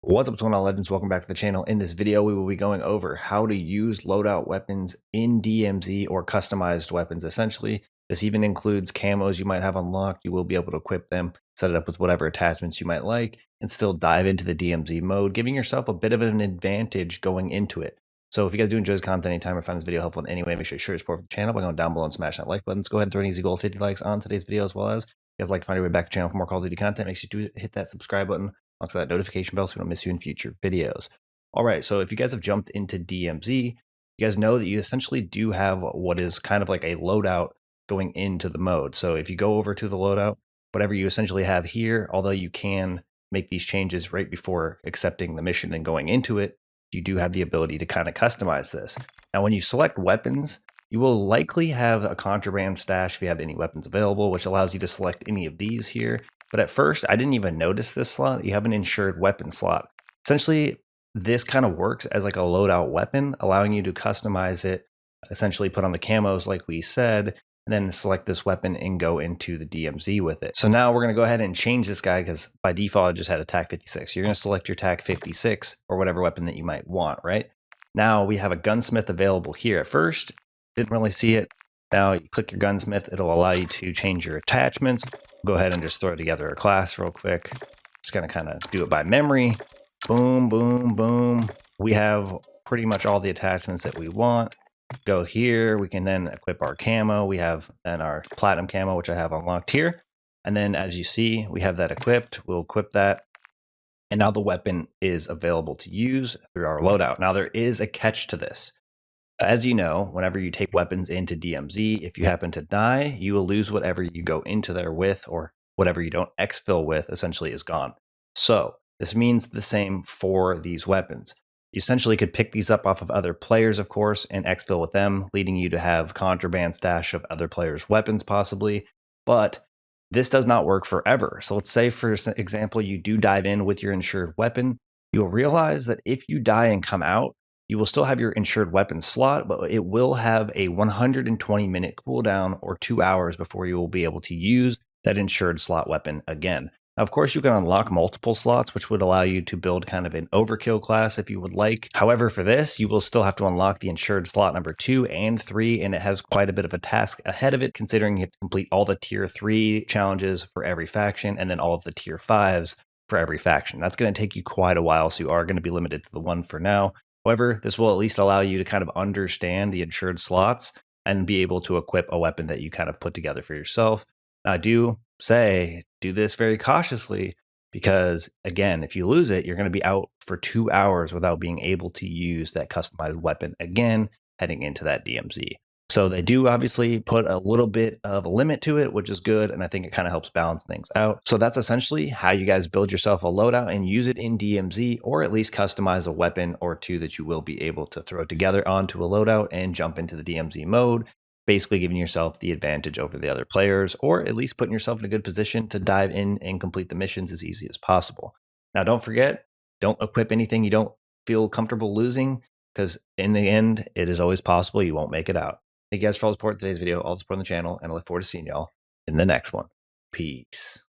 What's up, 2.0 Legends? Welcome back to the channel. In this video, we will be going over how to use loadout weapons in DMZ or customized weapons. Essentially, this even includes camos you might have unlocked. You will be able to equip them, set it up with whatever attachments you might like, and still dive into the DMZ mode, giving yourself a bit of an advantage going into it. So if you guys do enjoy this content anytime or find this video helpful in any way, make sure you share your support for the channel by going down below and smash that like button. Let's go ahead and throw an easy goal of 50 likes on today's video, as well as if you guys like to find your way back to the channel for more Call of Duty content, make sure you do hit that subscribe button. Also that notification bell so we don't miss you in future videos. All right, so if you guys have jumped into DMZ, you guys know that you essentially do have what is kind of like a loadout going into the mode. So if you go over to the loadout, whatever you essentially have here, although you can make these changes right before accepting the mission and going into it, you do have the ability to kind of customize this. Now, when you select weapons, you will likely have a contraband stash if you have any weapons available, which allows you to select any of these here. But at first, I didn't even notice this slot. You have an insured weapon slot. Essentially, this kind of works as like a loadout weapon, allowing you to customize it, essentially put on the camos like we said, and then select this weapon and go into the DMZ with it. So now we're going to go ahead and change this guy because by default, I just had a TAC 56. You're going to select your TAC 56 or whatever weapon that you might want, right? Now we have a gunsmith available here. At first, didn't really see it. Now you click your gunsmith, it'll allow you to change your attachments. Go ahead and just throw together a class real quick. Just gonna kind of do it by memory. Boom, boom, boom. We have pretty much all the attachments that we want. Go here, we can then equip our camo. We have then our platinum camo, which I have unlocked here. And then as you see, we have that equipped. We'll equip that. And now the weapon is available to use through our loadout. Now there is a catch to this. As you know, whenever you take weapons into DMZ, if you happen to die, you will lose whatever you go into there with, or whatever you don't exfil with essentially is gone. So this means the same for these weapons. You essentially could pick these up off of other players, of course, and exfil with them, leading you to have contraband stash of other players' weapons possibly, but this does not work forever. So let's say, for example, you do dive in with your insured weapon. You'll realize that if you die and come out, you will still have your insured weapon slot, but it will have a 120-minute cooldown or 2 hours before you will be able to use that insured slot weapon again. Now, of course, you can unlock multiple slots, which would allow you to build kind of an overkill class if you would like. However, for this, you will still have to unlock the insured slot number 2 and 3, and it has quite a bit of a task ahead of it, considering you have to complete all the tier 3 challenges for every faction, and then all of the tier 5s for every faction. That's going to take you quite a while, so you are going to be limited to the one for now. However, this will at least allow you to kind of understand the insured slots and be able to equip a weapon that you kind of put together for yourself. Now, I do say do this very cautiously because, again, if you lose it, you're going to be out for 2 hours without being able to use that customized weapon again heading into that DMZ. So they do obviously put a little bit of a limit to it, which is good, and I think it kind of helps balance things out. So that's essentially how you guys build yourself a loadout and use it in DMZ, or at least customize a weapon or two that you will be able to throw together onto a loadout and jump into the DMZ mode, basically giving yourself the advantage over the other players, or at least putting yourself in a good position to dive in and complete the missions as easy as possible. Now, don't forget, don't equip anything you don't feel comfortable losing, because in the end, it is always possible you won't make it out. Thank you guys for all the support in today's video, all the support on the channel, and I look forward to seeing y'all in the next one. Peace.